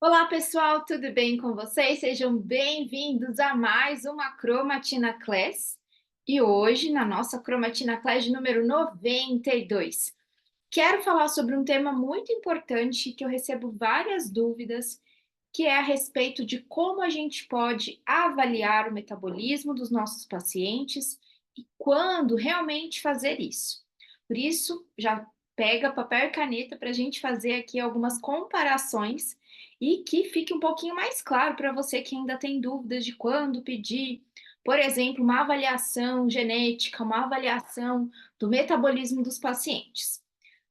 Olá, pessoal, tudo bem com vocês? Sejam bem-vindos a mais uma Cromatina Class. E hoje, na nossa Cromatina Class de número 92, quero falar sobre um tema muito importante que eu recebo várias dúvidas, que é a respeito de como a gente pode avaliar o metabolismo dos nossos pacientes e quando realmente fazer isso. Por isso, já pega papel e caneta para a gente fazer aqui algumas comparações e que fique um pouquinho mais claro para você que ainda tem dúvidas de quando pedir, por exemplo, uma avaliação genética, uma avaliação do metabolismo dos pacientes.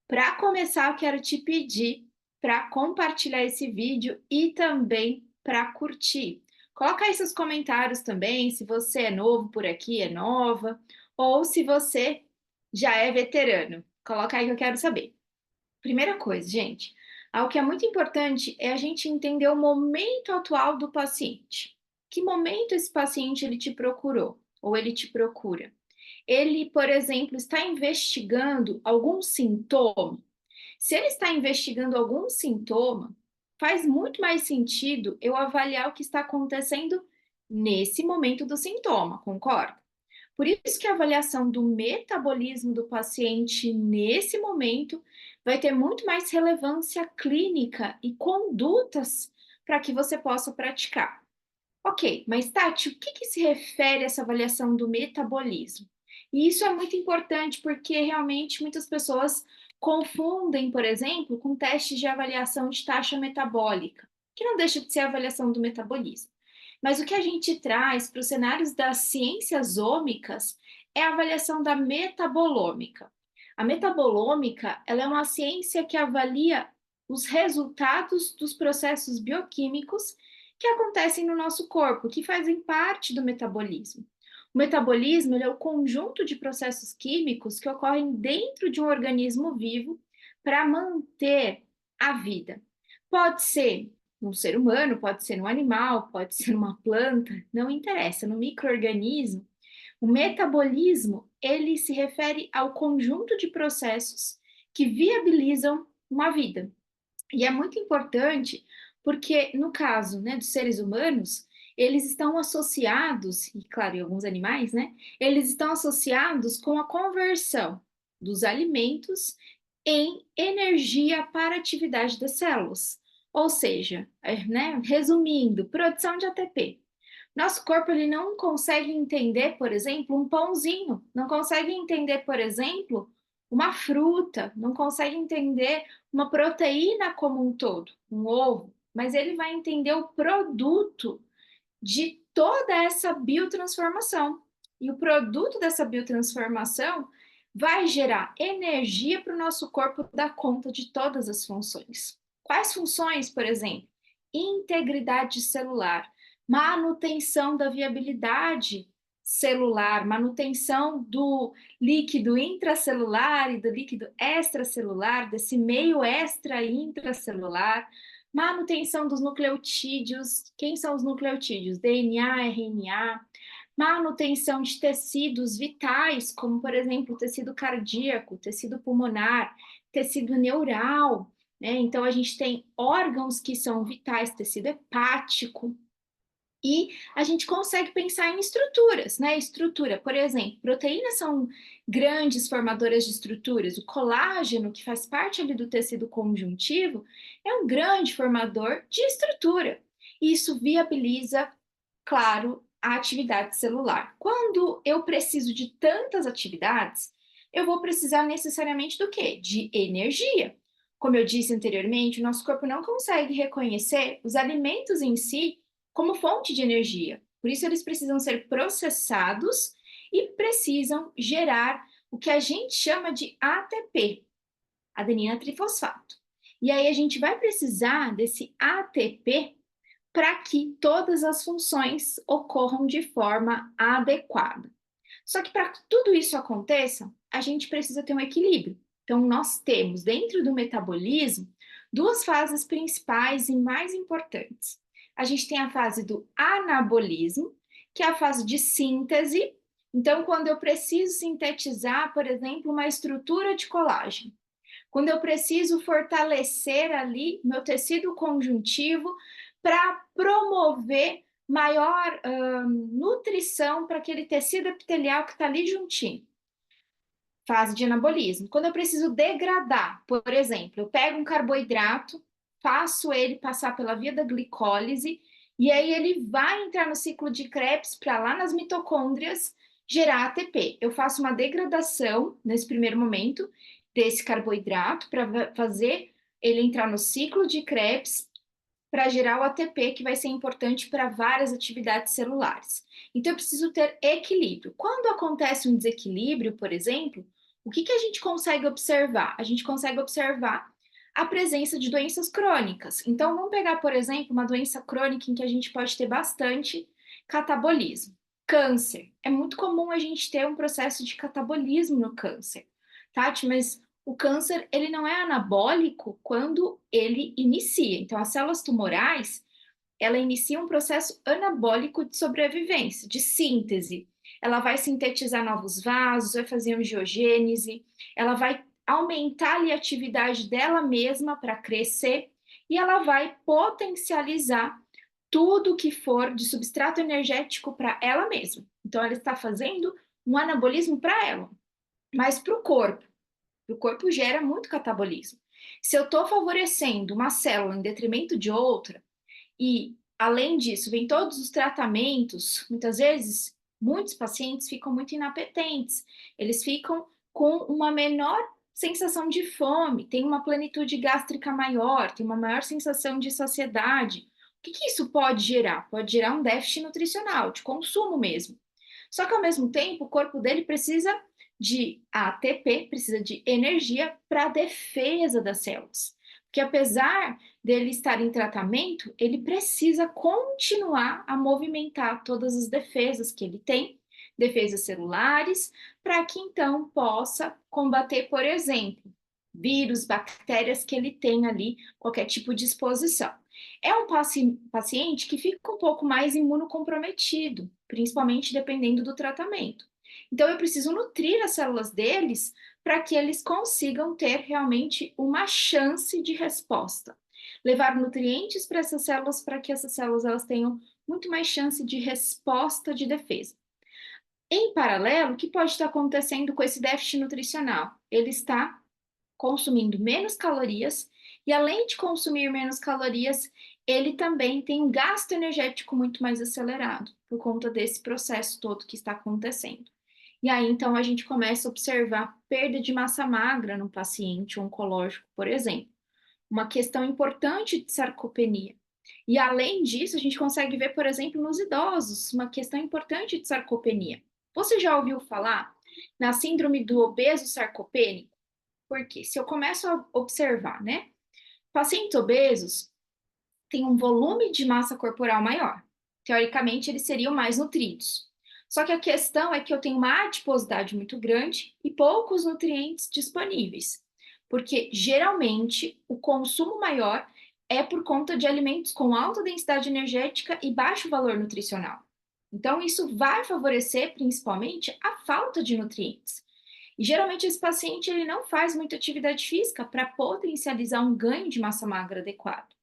Para começar, eu quero te pedir para compartilhar esse vídeo e também para curtir. Coloca aí seus comentários também, se você é novo por aqui, é nova, ou se você já é veterano. Coloca aí que eu quero saber. Primeira coisa, gente, algo que é muito importante é a gente entender o momento atual do paciente. Que momento esse paciente ele te procurou ou ele te procura? Ele, por exemplo, está investigando algum sintoma? Se ele está investigando algum sintoma, faz muito mais sentido eu avaliar o que está acontecendo nesse momento do sintoma, concorda? Por isso que a avaliação do metabolismo do paciente nesse momento vai ter muito mais relevância clínica e condutas para que você possa praticar. Ok, mas Tati, o que se refere a essa avaliação do metabolismo? E isso é muito importante porque realmente muitas pessoas confundem, por exemplo, com testes de avaliação de taxa metabólica, que não deixa de ser a avaliação do metabolismo. Mas o que a gente traz para os cenários das ciências ômicas é a avaliação da metabolômica. A metabolômica, ela é uma ciência que avalia os resultados dos processos bioquímicos que acontecem no nosso corpo, que fazem parte do metabolismo. O metabolismo é o conjunto de processos químicos que ocorrem dentro de um organismo vivo para manter a vida. Pode ser num ser humano, pode ser num animal, pode ser numa planta, não interessa, no microorganismo. O metabolismo, ele se refere ao conjunto de processos que viabilizam uma vida. E é muito importante porque, no caso, né, dos seres humanos, eles estão associados, e claro, em alguns animais, né, eles estão associados com a conversão dos alimentos em energia para a atividade das células. Ou seja, né, resumindo, produção de ATP. Nosso corpo ele não consegue entender, por exemplo, um pãozinho, não consegue entender, por exemplo, uma fruta, não consegue entender uma proteína como um todo, um ovo, mas ele vai entender o produto de toda essa biotransformação. E o produto dessa biotransformação vai gerar energia para o nosso corpo dar conta de todas as funções. Quais funções, por exemplo? Integridade celular, manutenção da viabilidade celular, manutenção do líquido intracelular e do líquido extracelular, desse meio extra e intracelular, manutenção dos nucleotídeos. Quem são os nucleotídeos? DNA, RNA. Manutenção de tecidos vitais, como, por exemplo, o tecido cardíaco, tecido pulmonar, tecido neural, né? Então, a gente tem órgãos que são vitais, tecido hepático, e a gente consegue pensar em estruturas, né? Estrutura, por exemplo, proteínas são grandes formadoras de estruturas. O colágeno, que faz parte ali do tecido conjuntivo, é um grande formador de estrutura. Isso viabiliza, claro, a atividade celular. Quando eu preciso de tantas atividades, eu vou precisar necessariamente do quê? De energia. Como eu disse anteriormente, o nosso corpo não consegue reconhecer os alimentos em si como fonte de energia. Por isso, eles precisam ser processados e precisam gerar o que a gente chama de ATP, adenina trifosfato. E aí a gente vai precisar desse ATP para que todas as funções ocorram de forma adequada. Só que para que tudo isso aconteça, a gente precisa ter um equilíbrio. Então, nós temos dentro do metabolismo duas fases principais e mais importantes. A gente tem a fase do anabolismo, que é a fase de síntese. Então, quando eu preciso sintetizar, por exemplo, uma estrutura de colágeno, quando eu preciso fortalecer ali meu tecido conjuntivo para promover maior nutrição para aquele tecido epitelial que está ali juntinho. Fase de anabolismo. Quando eu preciso degradar, por exemplo, eu pego um carboidrato, faço ele passar pela via da glicólise, e aí ele vai entrar no ciclo de Krebs para lá nas mitocôndrias gerar ATP. Eu faço uma degradação nesse primeiro momento desse carboidrato para fazer ele entrar no ciclo de Krebs para gerar o ATP, que vai ser importante para várias atividades celulares. Então, eu preciso ter equilíbrio. Quando acontece um desequilíbrio, por exemplo, o que a gente consegue observar? A gente consegue observar a presença de doenças crônicas. Então, vamos pegar, por exemplo, uma doença crônica em que a gente pode ter bastante catabolismo. Câncer. É muito comum a gente ter um processo de catabolismo no câncer. Tati, mas o câncer ele não é anabólico quando ele inicia. Então, as células tumorais, ela inicia um processo anabólico de sobrevivência, de síntese. Ela vai sintetizar novos vasos, vai fazer angiogênese, ela vai aumentar ali a atividade dela mesma para crescer e ela vai potencializar tudo que for de substrato energético para ela mesma. Então, ela está fazendo um anabolismo para ela, mas para o corpo gera muito catabolismo. Se eu estou favorecendo uma célula em detrimento de outra, e além disso, vem todos os tratamentos, muitas vezes, muitos pacientes ficam muito inapetentes, eles ficam com uma menor sensação de fome, tem uma plenitude gástrica maior, tem uma maior sensação de saciedade. O que isso pode gerar? Pode gerar um déficit nutricional, de consumo mesmo. Só que ao mesmo tempo, o corpo dele precisa de ATP, precisa de energia para a defesa das células. Porque apesar dele estar em tratamento, ele precisa continuar a movimentar todas as defesas que ele tem, defesas celulares, para que então possa combater, por exemplo, vírus, bactérias que ele tem ali, qualquer tipo de exposição. É um paciente que fica um pouco mais imunocomprometido, principalmente dependendo do tratamento. Então, eu preciso nutrir as células deles para que eles consigam ter realmente uma chance de resposta. Levar nutrientes para essas células para que essas células elas tenham muito mais chance de resposta de defesa. Em paralelo, o que pode estar acontecendo com esse déficit nutricional? Ele está consumindo menos calorias e, além de consumir menos calorias, ele também tem um gasto energético muito mais acelerado por conta desse processo todo que está acontecendo. E aí, então, a gente começa a observar perda de massa magra no paciente oncológico, por exemplo. Uma questão importante de sarcopenia. E, além disso, a gente consegue ver, por exemplo, nos idosos, uma questão importante de sarcopenia. Você já ouviu falar na síndrome do obeso sarcopênico? Porque se eu começo a observar, né? Pacientes obesos têm um volume de massa corporal maior. Teoricamente, eles seriam mais nutridos. Só que a questão é que eu tenho uma adiposidade muito grande e poucos nutrientes disponíveis. Porque geralmente o consumo maior é por conta de alimentos com alta densidade energética e baixo valor nutricional. Então, isso vai favorecer principalmente a falta de nutrientes. E geralmente esse paciente ele não faz muita atividade física para potencializar um ganho de massa magra adequado.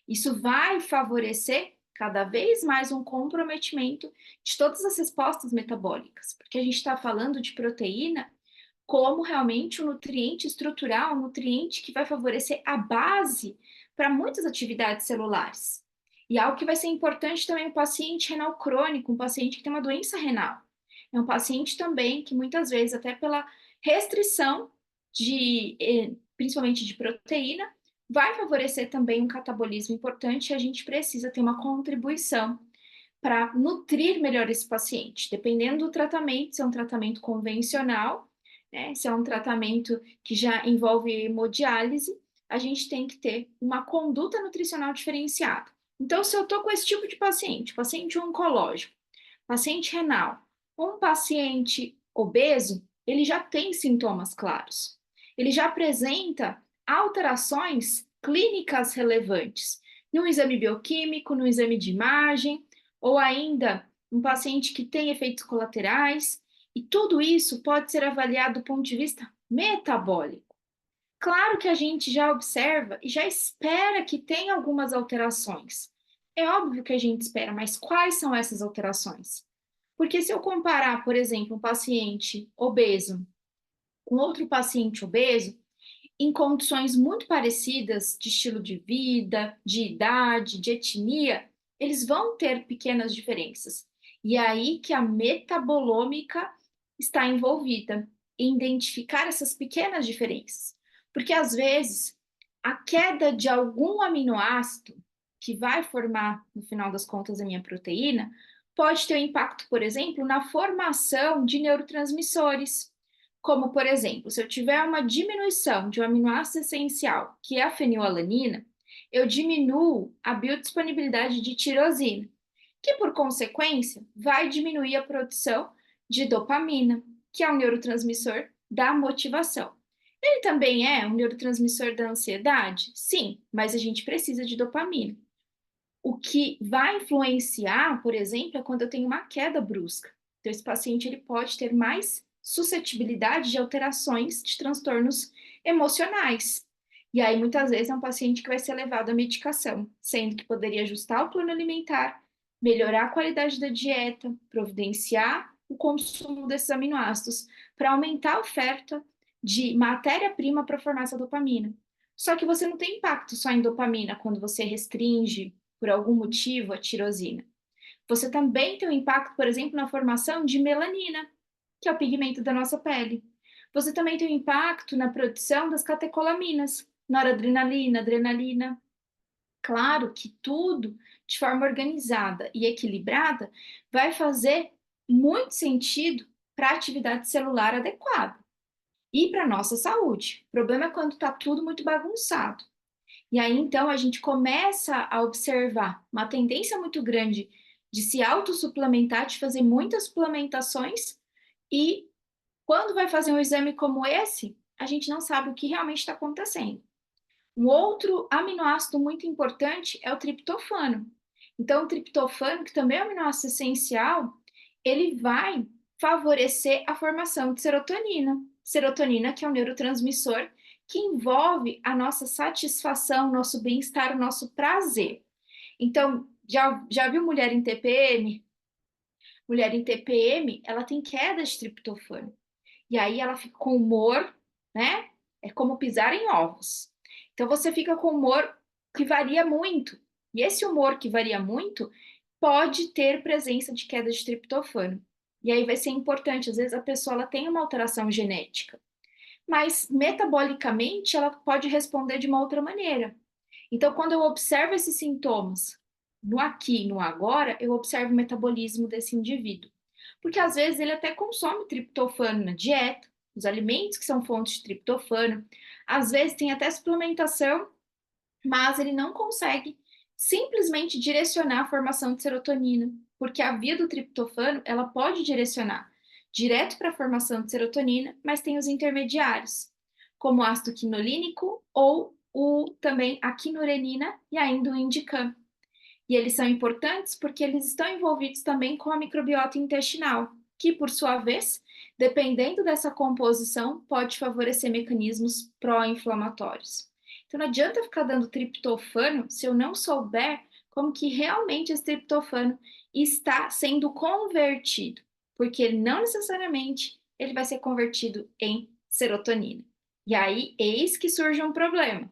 Isso vai favorecer cada vez mais um comprometimento de todas as respostas metabólicas, porque a gente está falando de proteína como realmente um nutriente estrutural, um nutriente que vai favorecer a base para muitas atividades celulares. E algo que vai ser importante também o paciente renal crônico, um paciente que tem uma doença renal. É um paciente também que muitas vezes, até pela restrição principalmente de proteína, vai favorecer também um catabolismo importante e a gente precisa ter uma contribuição para nutrir melhor esse paciente. Dependendo do tratamento, se é um tratamento convencional, né, se é um tratamento que já envolve hemodiálise, a gente tem que ter uma conduta nutricional diferenciada. Então, se eu estou com esse tipo de paciente oncológico, paciente renal, um paciente obeso, ele já tem sintomas claros. Ele já apresenta alterações clínicas relevantes no exame bioquímico, no exame de imagem, ou ainda um paciente que tem efeitos colaterais, e tudo isso pode ser avaliado do ponto de vista metabólico. Claro que a gente já observa e já espera que tenha algumas alterações. É óbvio que a gente espera, mas quais são essas alterações? Porque se eu comparar, por exemplo, um paciente obeso com outro paciente obeso, em condições muito parecidas de estilo de vida, de idade, de etnia, eles vão ter pequenas diferenças. E é aí que a metabolômica está envolvida, em identificar essas pequenas diferenças. Porque às vezes a queda de algum aminoácido que vai formar, no final das contas, a minha proteína, pode ter um impacto, por exemplo, na formação de neurotransmissores. Como, por exemplo, se eu tiver uma diminuição de um aminoácido essencial, que é a fenilalanina, eu diminuo a biodisponibilidade de tirosina, que, por consequência, vai diminuir a produção de dopamina, que é um neurotransmissor da motivação. Ele também é um neurotransmissor da ansiedade? Sim, mas a gente precisa de dopamina. O que vai influenciar, por exemplo, é quando eu tenho uma queda brusca. Então, esse paciente ele pode ter mais suscetibilidade de alterações de transtornos emocionais. E aí, muitas vezes, é um paciente que vai ser levado à medicação, sendo que poderia ajustar o plano alimentar, melhorar a qualidade da dieta, providenciar o consumo desses aminoácidos para aumentar a oferta de matéria-prima para formar essa dopamina. Só que você não tem impacto só em dopamina quando você restringe por algum motivo, a tirosina. Você também tem um impacto, por exemplo, na formação de melanina, que é o pigmento da nossa pele. Você também tem um impacto na produção das catecolaminas, noradrenalina, adrenalina. Claro que tudo de forma organizada e equilibrada vai fazer muito sentido para a atividade celular adequada e para a nossa saúde. O problema é quando está tudo muito bagunçado. E aí, então, a gente começa a observar uma tendência muito grande de se autossuplementar, de fazer muitas suplementações, e quando vai fazer um exame como esse, a gente não sabe o que realmente está acontecendo. Um outro aminoácido muito importante é o triptofano. Então, o triptofano, que também é um aminoácido essencial, ele vai favorecer a formação de serotonina. Serotonina, que é um neurotransmissor que envolve a nossa satisfação, nosso bem-estar, o nosso prazer. Então, já viu mulher em TPM? Mulher em TPM, ela tem queda de triptofano. E aí ela fica com humor, né? É como pisar em ovos. Então você fica com humor que varia muito. E esse humor que varia muito pode ter presença de queda de triptofano. E aí vai ser importante, às vezes a pessoa ela tem uma alteração genética, mas metabolicamente ela pode responder de uma outra maneira. Então, quando eu observo esses sintomas no aqui, no agora, eu observo o metabolismo desse indivíduo. Porque às vezes ele até consome triptofano na dieta, os alimentos que são fontes de triptofano, às vezes tem até suplementação, mas ele não consegue simplesmente direcionar a formação de serotonina, porque a via do triptofano, ela pode direcionar direto para a formação de serotonina, mas tem os intermediários, como o ácido quinolínico ou também a quinurenina e ainda o indicam. E eles são importantes porque eles estão envolvidos também com a microbiota intestinal, que, por sua vez, dependendo dessa composição, pode favorecer mecanismos pró-inflamatórios. Então, não adianta ficar dando triptofano se eu não souber como que realmente esse triptofano está sendo convertido, porque não necessariamente ele vai ser convertido em serotonina. E aí, eis que surge um problema.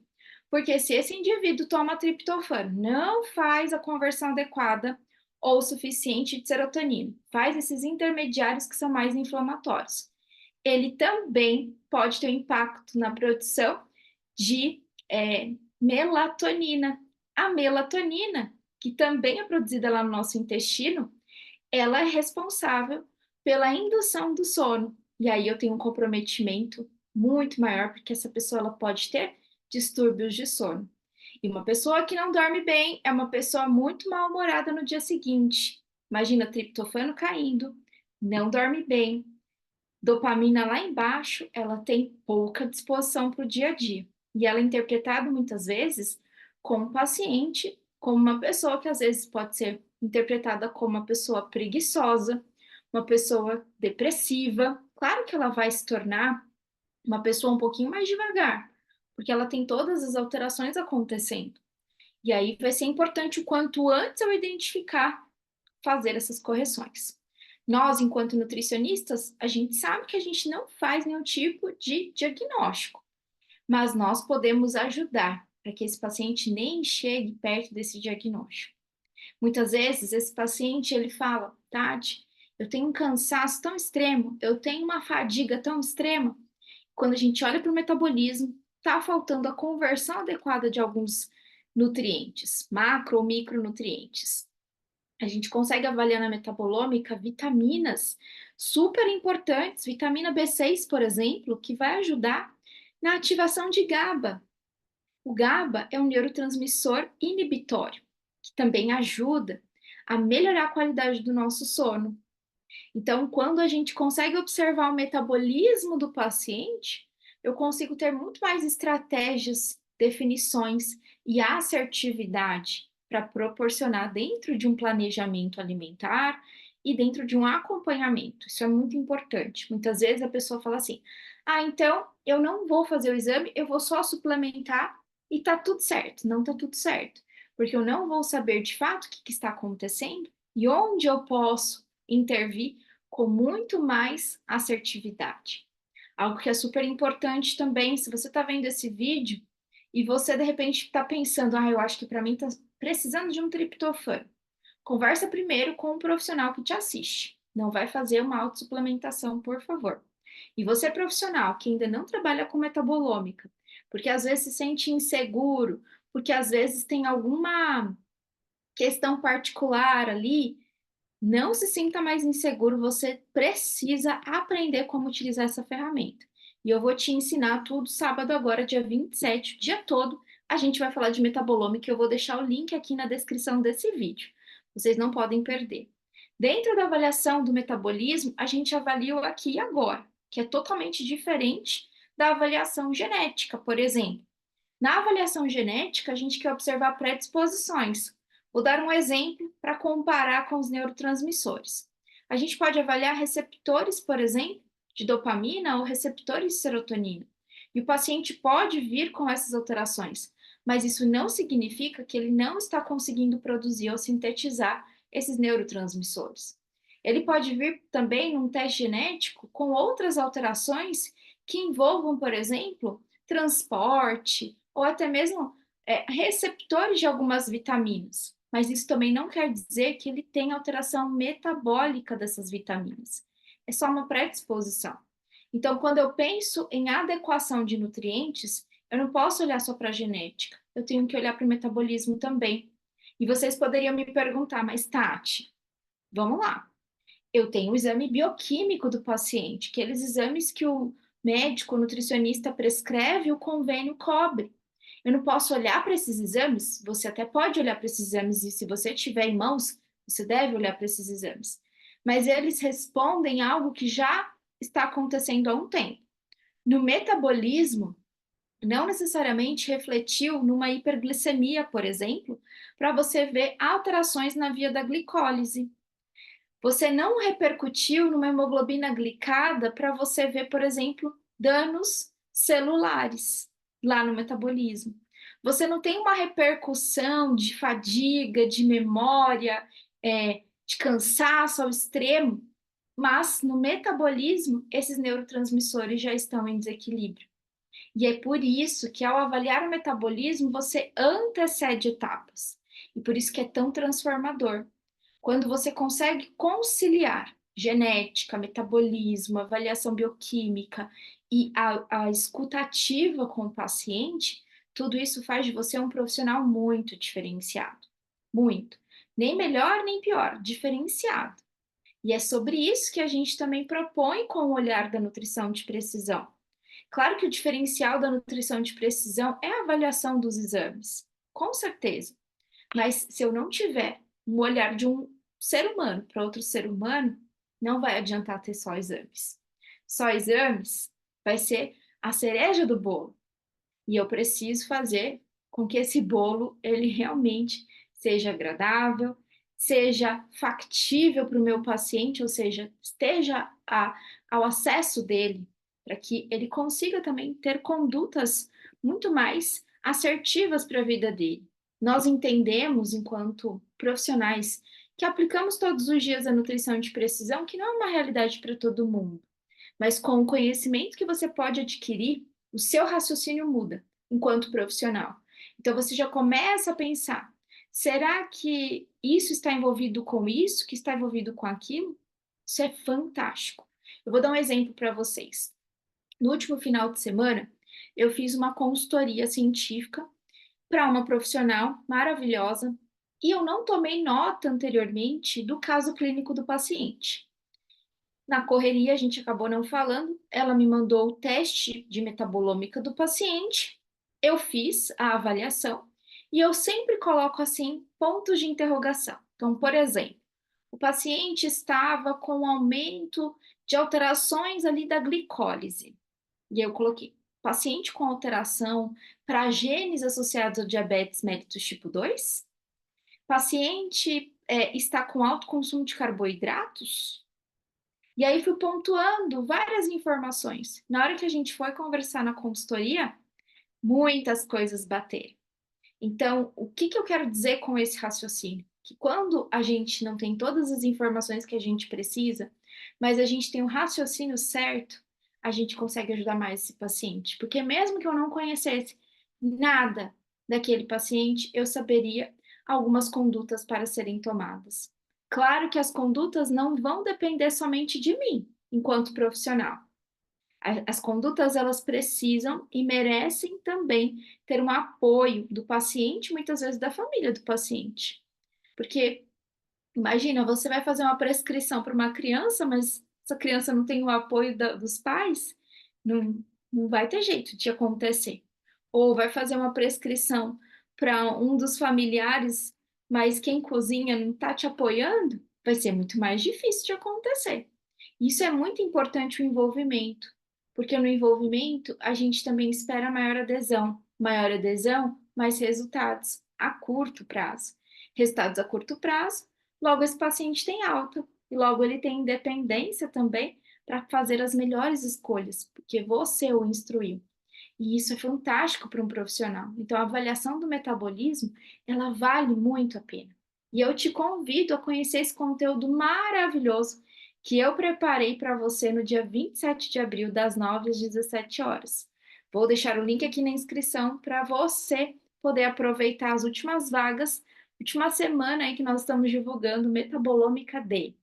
Porque se esse indivíduo toma triptofano, não faz a conversão adequada ou suficiente de serotonina, faz esses intermediários que são mais inflamatórios. Ele também pode ter um impacto na produção de melatonina. A melatonina, que também é produzida lá no nosso intestino, ela é responsável pela indução do sono. E aí eu tenho um comprometimento muito maior, porque essa pessoa ela pode ter distúrbios de sono. E uma pessoa que não dorme bem é uma pessoa muito mal-humorada no dia seguinte. Imagina triptofano caindo, não dorme bem, dopamina lá embaixo, ela tem pouca disposição para o dia a dia. E ela é interpretada muitas vezes como um paciente, como uma pessoa que às vezes pode ser interpretada como uma pessoa preguiçosa, uma pessoa depressiva. Claro que ela vai se tornar uma pessoa um pouquinho mais devagar, porque ela tem todas as alterações acontecendo. E aí vai ser importante o quanto antes eu identificar, fazer essas correções. Nós, enquanto nutricionistas, a gente sabe que a gente não faz nenhum tipo de diagnóstico, mas nós podemos ajudar para que esse paciente nem chegue perto desse diagnóstico. Muitas vezes esse paciente ele fala, Tati, eu tenho um cansaço tão extremo, eu tenho uma fadiga tão extrema. Quando a gente olha para o metabolismo, está faltando a conversão adequada de alguns nutrientes, macro ou micronutrientes. A gente consegue avaliar na metabolômica vitaminas super importantes, vitamina B6, por exemplo, que vai ajudar na ativação de GABA. O GABA é um neurotransmissor inibitório, que também ajuda a melhorar a qualidade do nosso sono. Então, quando a gente consegue observar o metabolismo do paciente, eu consigo ter muito mais estratégias, definições e assertividade para proporcionar dentro de um planejamento alimentar e dentro de um acompanhamento. Isso é muito importante. Muitas vezes a pessoa fala assim: ah, então eu não vou fazer o exame, eu vou só suplementar e tá tudo certo. Não tá tudo certo, porque eu não vou saber de fato o que está acontecendo e onde eu posso intervir com muito mais assertividade. Algo que é super importante também, se você está vendo esse vídeo e você de repente está pensando, ah, eu acho que para mim está precisando de um triptofano. Conversa primeiro com um profissional que te assiste. Não vai fazer uma autossuplementação, por favor. E você profissional que ainda não trabalha com metabolômica, porque às vezes se sente inseguro, porque às vezes tem alguma questão particular ali, não se sinta mais inseguro, você precisa aprender como utilizar essa ferramenta. E eu vou te ensinar tudo sábado agora, dia 27, o dia todo. A gente vai falar de metabolômica, eu vou deixar o link aqui na descrição desse vídeo. Vocês não podem perder. Dentro da avaliação do metabolismo, a gente avalia o aqui e agora, que é totalmente diferente da avaliação genética, por exemplo. Na avaliação genética, a gente quer observar predisposições. Vou dar um exemplo para comparar com os neurotransmissores. A gente pode avaliar receptores, por exemplo, de dopamina ou receptores de serotonina. E o paciente pode vir com essas alterações, mas isso não significa que ele não está conseguindo produzir ou sintetizar esses neurotransmissores. Ele pode vir também num teste genético com outras alterações que envolvam, por exemplo, transporte, ou até mesmo receptores de algumas vitaminas. Mas isso também não quer dizer que ele tem alteração metabólica dessas vitaminas. É só uma predisposição. Então, quando eu penso em adequação de nutrientes, eu não posso olhar só para a genética, eu tenho que olhar para o metabolismo também. E vocês poderiam me perguntar, mas Tati, vamos lá. Eu tenho o exame bioquímico do paciente, aqueles exames que o médico, o nutricionista prescreve, o convênio cobre. Eu não posso olhar para esses exames? Você até pode olhar para esses exames e se você tiver em mãos, você deve olhar para esses exames. Mas eles respondem algo que já está acontecendo há um tempo. No metabolismo, não necessariamente refletiu numa hiperglicemia, por exemplo, para você ver alterações na via da glicólise. Você não repercutiu numa hemoglobina glicada para você ver, por exemplo, danos celulares lá no metabolismo. Você não tem uma repercussão de fadiga, de memória, de cansaço ao extremo, mas no metabolismo, esses neurotransmissores já estão em desequilíbrio. E é por isso que, ao avaliar o metabolismo, você antecede etapas. E por isso que é tão transformador. Quando você consegue conciliar genética, metabolismo, avaliação bioquímica e a escutativa com o paciente, tudo isso faz de você um profissional muito diferenciado. Muito. Nem melhor, nem pior, diferenciado. E é sobre isso que a gente também propõe com o olhar da nutrição de precisão. Claro que o diferencial da nutrição de precisão é a avaliação dos exames, com certeza. Mas se eu não tiver um olhar de um ser humano para outro ser humano, não vai adiantar ter só exames. Só exames vai ser a cereja do bolo. E eu preciso fazer com que esse bolo ele realmente seja agradável, seja factível para o meu paciente, ou seja, esteja ao acesso dele, para que ele consiga também ter condutas muito mais assertivas para a vida dele. Nós entendemos, enquanto profissionais, que aplicamos todos os dias a nutrição de precisão, que não é uma realidade para todo mundo, mas com o conhecimento que você pode adquirir, o seu raciocínio muda enquanto profissional. Então você já começa a pensar: será que isso está envolvido com isso, que está envolvido com aquilo? Isso é fantástico. Eu vou dar um exemplo para vocês. No último final de semana, eu fiz uma consultoria científica para uma profissional maravilhosa e eu não tomei nota anteriormente do caso clínico do paciente. Na correria, a gente acabou não falando, ela me mandou o teste de metabolômica do paciente, eu fiz a avaliação e eu sempre coloco assim pontos de interrogação. Então, por exemplo, o paciente estava com aumento de alterações ali da glicólise. E eu coloquei paciente com alteração para genes associados ao diabetes mellitus tipo 2? Paciente está com alto consumo de carboidratos? E aí fui pontuando várias informações. Na hora que a gente foi conversar na consultoria, muitas coisas bateram. Então, o que eu quero dizer com esse raciocínio? Que quando a gente não tem todas as informações que a gente precisa, mas a gente tem o raciocínio certo, a gente consegue ajudar mais esse paciente. Porque mesmo que eu não conhecesse nada daquele paciente, eu saberia algumas condutas para serem tomadas. Claro que as condutas não vão depender somente de mim, enquanto profissional. As condutas, elas precisam e merecem também ter um apoio do paciente, muitas vezes da família do paciente. Porque, imagina, você vai fazer uma prescrição para uma criança, mas essa criança não tem o apoio dos pais, não, não vai ter jeito de acontecer. Ou vai fazer uma prescrição para um dos familiares, mas quem cozinha não está te apoiando, vai ser muito mais difícil de acontecer. Isso é muito importante o envolvimento, porque no envolvimento a gente também espera maior adesão, mais resultados a curto prazo. Resultados a curto prazo, logo esse paciente tem alta e logo ele tem independência também para fazer as melhores escolhas, porque você o instruiu. E isso é fantástico para um profissional. Então, a avaliação do metabolismo, ela vale muito a pena. E eu te convido a conhecer esse conteúdo maravilhoso que eu preparei para você no dia 27 de abril, das 9 às 17 horas. Vou deixar o link aqui na inscrição para você poder aproveitar as últimas vagas, última semana aí que nós estamos divulgando Metabolômica D.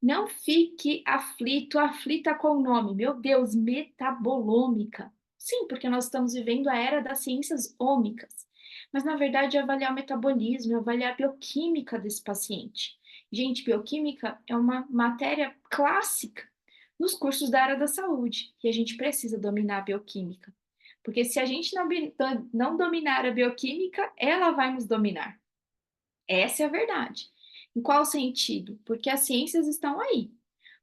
Não fique aflito, aflita com o nome. Meu Deus, metabolômica. Sim, porque nós estamos vivendo a era das ciências ômicas. Mas, na verdade, é avaliar o metabolismo, é avaliar a bioquímica desse paciente. Gente, bioquímica é uma matéria clássica nos cursos da área da saúde. E a gente precisa dominar a bioquímica. Porque se a gente não dominar a bioquímica, ela vai nos dominar. Essa é a verdade. Em qual sentido? Porque as ciências estão aí.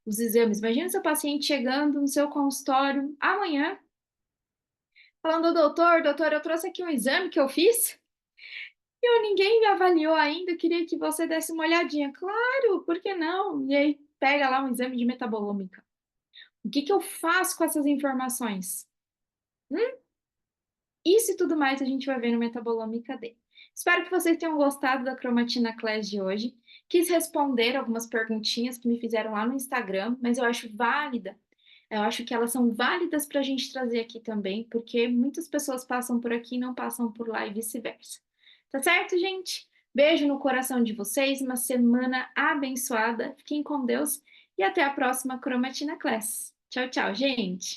Os exames. Imagina seu paciente chegando no seu consultório amanhã, falando, doutor, eu trouxe aqui um exame que eu fiz e ninguém me avaliou ainda, eu queria que você desse uma olhadinha. Claro, por que não? E aí pega lá um exame de metabolômica. O que eu faço com essas informações? Hum? Isso e tudo mais a gente vai ver no Metabolômica D. Espero que vocês tenham gostado da Cromatina Class de hoje. Quis responder algumas perguntinhas que me fizeram lá no Instagram, mas eu acho válida. Eu acho que elas são válidas para a gente trazer aqui também, porque muitas pessoas passam por aqui e não passam por lá e vice-versa. Tá certo, gente? Beijo no coração de vocês, uma semana abençoada. Fiquem com Deus e até a próxima Cromatina Class. Tchau, tchau, gente!